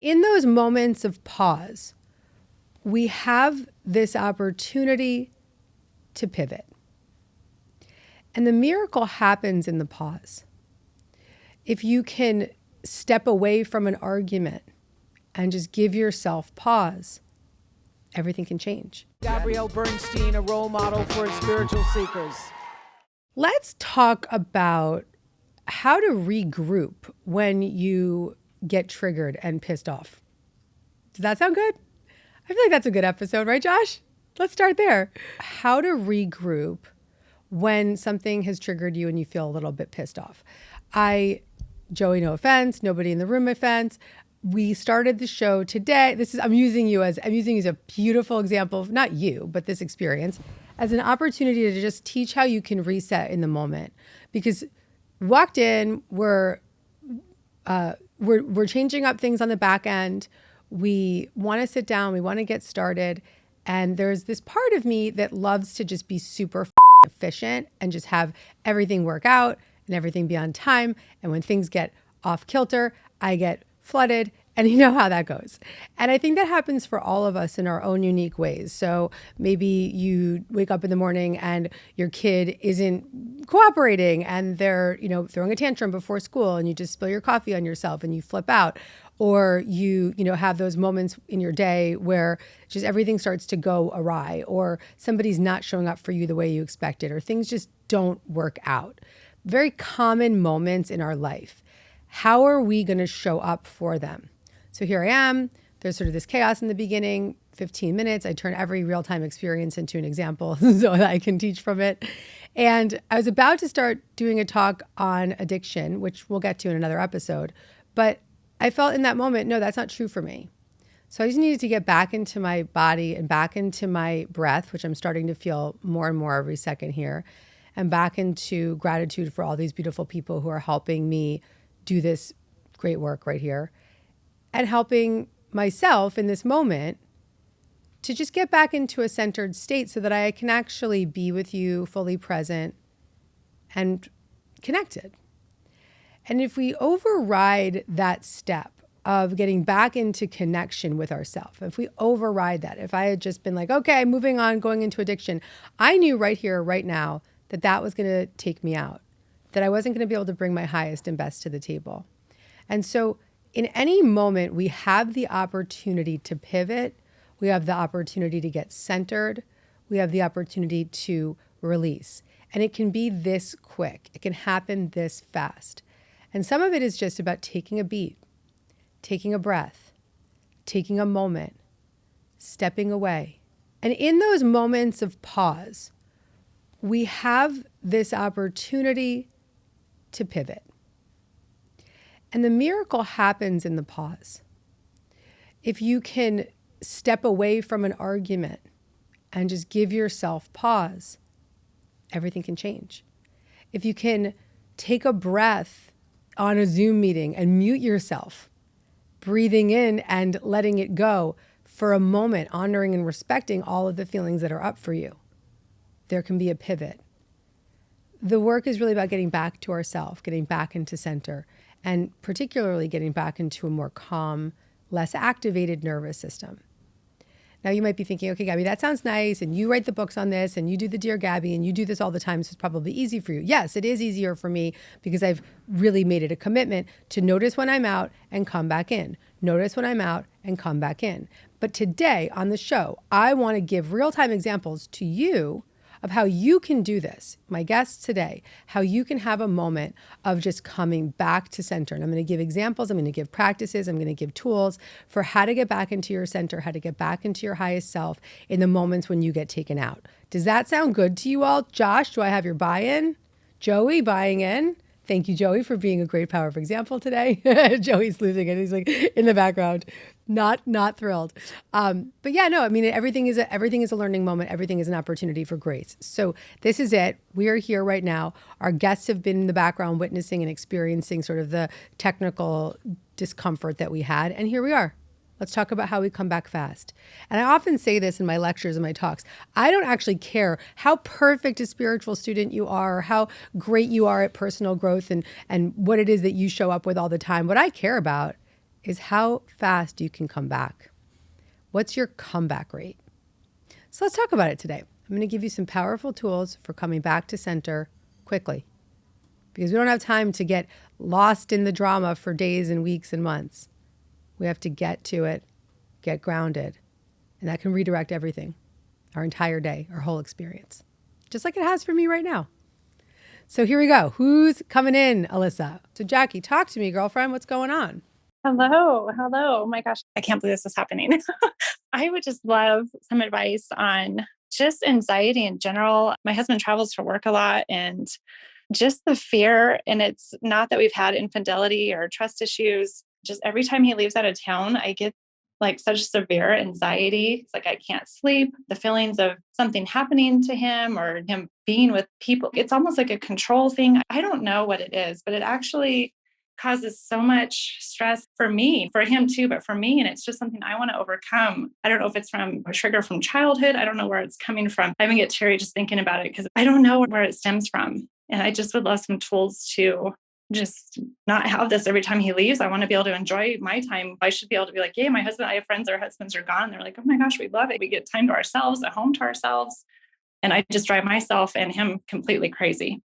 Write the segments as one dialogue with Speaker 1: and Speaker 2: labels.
Speaker 1: In those moments of pause, we have this opportunity to pivot. And the miracle happens in the pause. If you can step away from an argument and just give yourself pause, everything can change.
Speaker 2: Gabrielle Bernstein, a role model for spiritual seekers.
Speaker 1: Let's talk about how to regroup when you get triggered and pissed off. Does that sound good? I feel like that's a good episode, right, Josh? Let's start there. How to regroup when something has triggered you and you feel a little bit pissed off. Joey, no offense, nobody in the room offense. We started the show today. I'm using you as a beautiful example of not you, but this experience as an opportunity to just teach how you can reset in the moment. Because we walked in, we're changing up things on the back end. We want to sit down, we want to get started. And there's this part of me that loves to just be super efficient and just have everything work out and everything be on time. And when things get off kilter, I get flooded, and you know how that goes. And I think that happens for all of us in our own unique ways. So maybe you wake up in the morning and your kid isn't cooperating and they're, throwing a tantrum before school and you just spill your coffee on yourself and you flip out. Or you have those moments in your day where just everything starts to go awry, or somebody's not showing up for you the way you expected, or things just don't work out. Very common moments in our life. How are we going to show up for them? So here I am. There's sort of this chaos in the beginning, 15 minutes. I turn every real-time experience into an example so that I can teach from it. And I was about to start doing a talk on addiction, which we'll get to in another episode. But I felt in that moment, no, that's not true for me. So I just needed to get back into my body and back into my breath, which I'm starting to feel more and more every second here, and back into gratitude for all these beautiful people who are helping me do this great work right here, and helping myself in this moment to just get back into a centered state so that I can actually be with you fully present and connected. And if we override that step of getting back into connection with ourselves, if we override that, if I had just been like, okay, moving on, going into addiction, I knew right here, right now, that was going to take me out, that I wasn't going to be able to bring my highest and best to the table. And so in any moment, we have the opportunity to pivot. We have the opportunity to get centered. We have the opportunity to release. And it can be this quick. It can happen this fast. And some of it is just about taking a beat, taking a breath, taking a moment, stepping away. And in those moments of pause, we have this opportunity to pivot. And the miracle happens in the pause. If you can step away from an argument and just give yourself pause, everything can change. If you can take a breath on a Zoom meeting and mute yourself, breathing in and letting it go for a moment, honoring and respecting all of the feelings that are up for you, there can be a pivot. The work is really about getting back to ourselves, getting back into center, and particularly getting back into a more calm, less activated nervous system. Now you might be thinking, okay, Gabby, that sounds nice. And you write the books on this and you do the Dear Gabby and you do this all the time. So it's probably easy for you. Yes, it is easier for me because I've really made it a commitment to notice when I'm out and come back in. Notice when I'm out and come back in. But today on the show, I want to give real-time examples to you of how you can do this, my guests today, how you can have a moment of just coming back to center. And I'm going to give examples, I'm going to give practices, I'm going to give tools for how to get back into your center, how to get back into your highest self in the moments when you get taken out. Does that sound good to you all? Josh, do I have your buy-in? Joey, buying in? Thank you, Joey, for being a great power of example today. Joey's losing it. He's like in the background, not thrilled. But yeah, no, I mean, everything is a learning moment. Everything is an opportunity for grace. So this is it. We are here right now. Our guests have been in the background witnessing and experiencing sort of the technical discomfort that we had. And here we are. Let's talk about how we come back fast. And I often say this in my lectures and my talks. I don't actually care how perfect a spiritual student you are, or how great you are at personal growth and what it is that you show up with all the time. What I care about is how fast you can come back. What's your comeback rate? So let's talk about it today. I'm going to give you some powerful tools for coming back to center quickly, because we don't have time to get lost in the drama for days and weeks and months. We have to get to it, get grounded, and that can redirect everything, our entire day, our whole experience, just like it has for me right now. So here we go. Who's coming in, Alyssa? So Jackie, talk to me, girlfriend. What's going on?
Speaker 3: Hello. Oh my gosh. I can't believe this is happening. I would just love some advice on just anxiety in general. My husband travels for work a lot and just the fear. And it's not that we've had infidelity or trust issues. Just every time he leaves out of town, I get like such severe anxiety. It's like I can't sleep. The feelings of something happening to him or him being with people, it's almost like a control thing. I don't know what it is, but it actually causes so much stress for me, for him too, but for me. And it's just something I want to overcome. I don't know if it's from a trigger from childhood. I don't know where it's coming from. I even get teary just thinking about it because I don't know where it stems from. And I just would love some tools to just not have this every time he leaves. I want to be able to enjoy my time. I should be able to be like, yeah, my husband, I have friends, their husbands are gone. They're like, oh my gosh, we love it. We get time to ourselves, a home to ourselves. And I just drive myself and him completely crazy.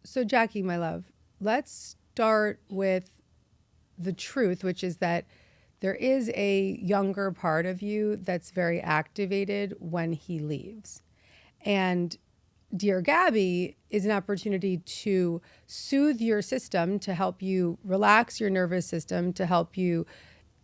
Speaker 1: So Jackie, my love, let's start with the truth, which is that there is a younger part of you that's very activated when he leaves. And Dear Gabby is an opportunity to soothe your system, to help you relax your nervous system, to help you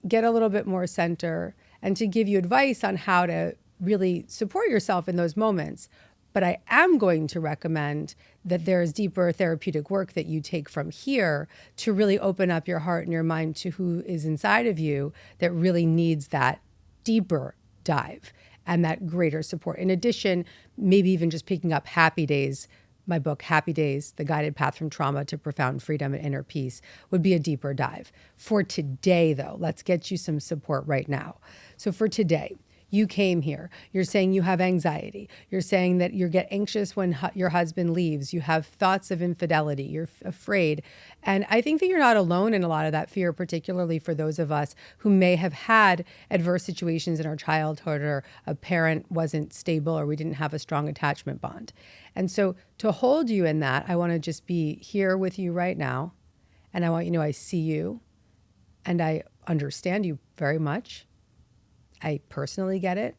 Speaker 1: get a little bit more center, and to give you advice on how to really support yourself in those moments. But I am going to recommend that there's deeper therapeutic work that you take from here to really open up your heart and your mind to who is inside of you that really needs that deeper dive and that greater support. In addition, maybe even just picking up Happy Days, my book, Happy Days, The Guided Path from Trauma to Profound Freedom and Inner Peace, would be a deeper dive. For today, though, let's get you some support right now. So for today, you came here. You're saying you have anxiety. You're saying that you get anxious when your husband leaves. You have thoughts of infidelity. You're afraid. And I think that you're not alone in a lot of that fear, particularly for those of us who may have had adverse situations in our childhood, or a parent wasn't stable, or we didn't have a strong attachment bond. And so to hold you in that, I want to just be here with you right now. And I want you to know I see you and I understand you very much. I personally get it,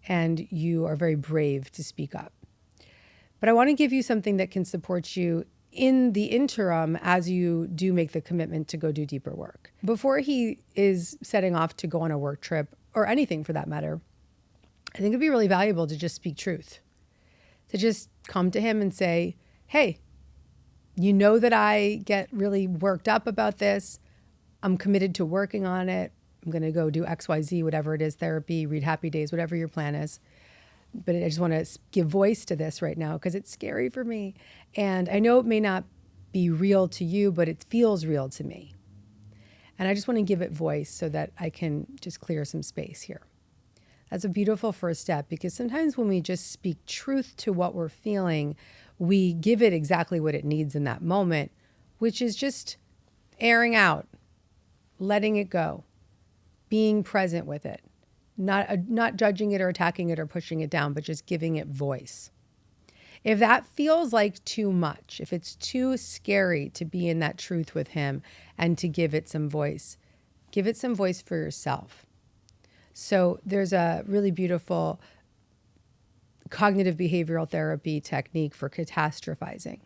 Speaker 1: and you are very brave to speak up. But I want to give you something that can support you in the interim as you do make the commitment to go do deeper work. Before he is setting off to go on a work trip, or anything for that matter, I think it'd be really valuable to just speak truth, to just come to him and say, hey, you know that I get really worked up about this. I'm committed to working on it. I'm going to go do XYZ, whatever it is, therapy, read Happy Days, whatever your plan is. But I just want to give voice to this right now because it's scary for me. And I know it may not be real to you, but it feels real to me. And I just want to give it voice so that I can just clear some space here. That's a beautiful first step, because sometimes when we just speak truth to what we're feeling, we give it exactly what it needs in that moment, which is just airing out, letting it go, being present with it, not judging it or attacking it or pushing it down, but just giving it voice. If that feels like too much, if it's too scary to be in that truth with him and to give it some voice, give it some voice for yourself. So there's a really beautiful cognitive behavioral therapy technique for catastrophizing.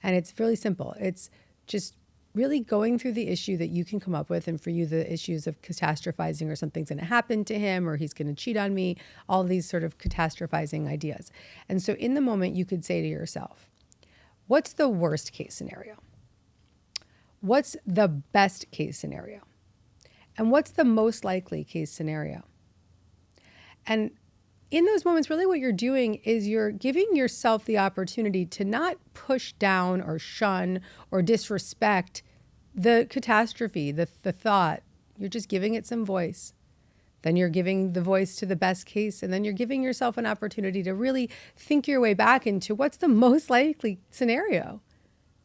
Speaker 1: And it's really simple. It's just really going through the issue that you can come up with. And for you, the issues of catastrophizing, or something's going to happen to him, or he's going to cheat on me, all these sort of catastrophizing ideas. And so in the moment, you could say to yourself, what's the worst case scenario? What's the best case scenario? And what's the most likely case scenario? And in those moments, really what you're doing is you're giving yourself the opportunity to not push down or shun or disrespect the catastrophe, the thought. You're just giving it some voice. Then you're giving the voice to the best case, and then you're giving yourself an opportunity to really think your way back into what's the most likely scenario.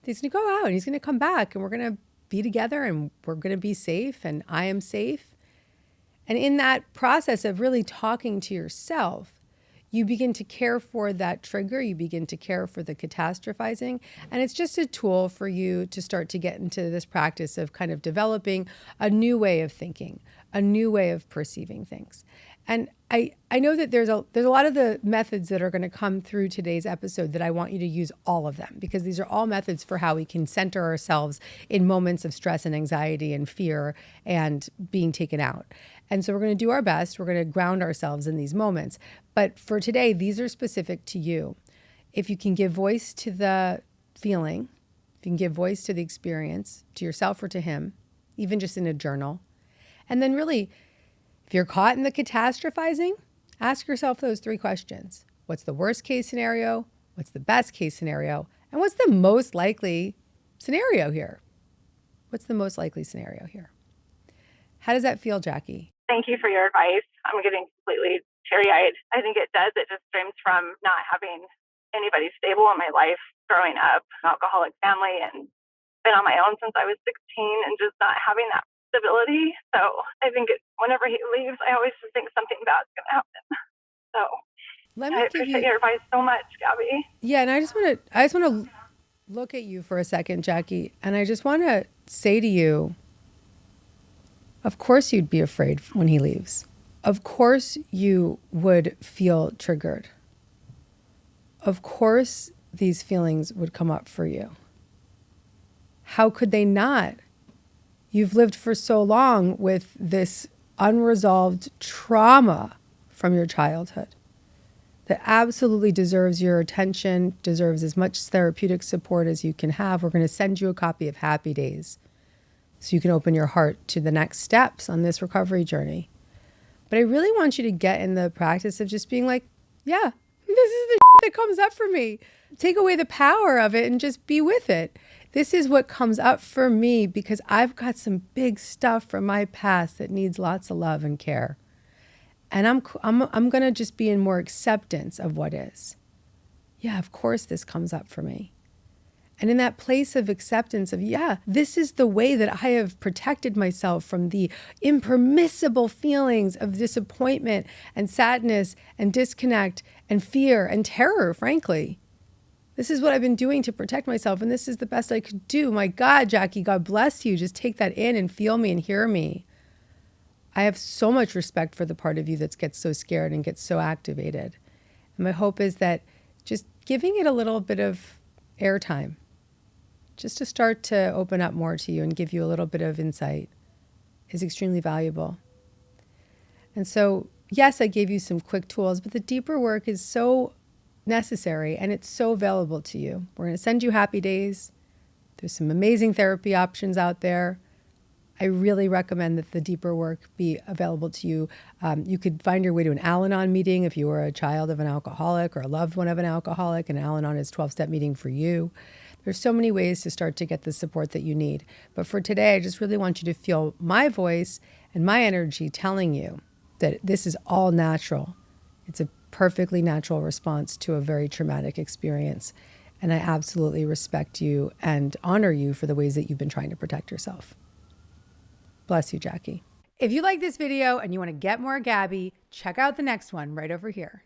Speaker 1: He's going to go out and he's going to come back, and we're going to be together and we're going to be safe and I am safe. And in that process of really talking to yourself, you begin to care for that trigger. You begin to care for the catastrophizing. And it's just a tool for you to start to get into this practice of kind of developing a new way of thinking, a new way of perceiving things. And I know that there's a lot of the methods that are going to come through today's episode that I want you to use all of them, because these are all methods for how we can center ourselves in moments of stress and anxiety and fear and being taken out. And so we're going to do our best. We're going to ground ourselves in these moments. But for today, these are specific to you. If you can give voice to the feeling, if you can give voice to the experience, to yourself or to him, even just in a journal. And then really, if you're caught in the catastrophizing, ask yourself those 3 questions. What's the worst case scenario? What's the best case scenario? And what's the most likely scenario here? What's the most likely scenario here? How does that feel, Jackie?
Speaker 3: Thank you for your advice. I'm getting completely teary-eyed. I think it does. It just stems from not having anybody stable in my life growing up, an alcoholic family, and been on my own since I was 16, and just not having that stability. So I think whenever he leaves, I always just think something bad's going to happen. So I appreciate your advice so much, Gabby.
Speaker 1: Yeah, and I just want to look at you for a second, Jackie, and I just want to say to you, of course you'd be afraid when he leaves. Of course you would feel triggered. Of course these feelings would come up for you. How could they not? You've lived for so long with this unresolved trauma from your childhood that absolutely deserves your attention, deserves as much therapeutic support as you can have. We're going to send you a copy of Happy Days so you can open your heart to the next steps on this recovery journey. But I really want you to get in the practice of just being like, yeah, this is the that comes up for me. Take away the power of it and just be with it. This is what comes up for me because I've got some big stuff from my past that needs lots of love and care. And I'm going to just be in more acceptance of what is. Yeah, of course this comes up for me. And in that place of acceptance of, yeah, this is the way that I have protected myself from the impermissible feelings of disappointment and sadness and disconnect and fear and terror, frankly. This is what I've been doing to protect myself, and this is the best I could do. My God, Jackie, God bless you. Just take that in and feel me and hear me. I have so much respect for the part of you that gets so scared and gets so activated. And my hope is that just giving it a little bit of airtime, just to start to open up more to you and give you a little bit of insight, is extremely valuable. And so, yes, I gave you some quick tools, but the deeper work is so necessary and it's so available to you. We're going to send you Happy Days. There's some amazing therapy options out there. I really recommend that the deeper work be available to you. You could find your way to an Al-Anon meeting if you were a child of an alcoholic or a loved one of an alcoholic. And Al-Anon is a 12-step meeting for you. There's so many ways to start to get the support that you need. But for today, I just really want you to feel my voice and my energy telling you that this is all natural. It's a perfectly natural response to a very traumatic experience. And I absolutely respect you and honor you for the ways that you've been trying to protect yourself. Bless you, Jackie. If you like this video and you want to get more Gabby, check out the next one right over here.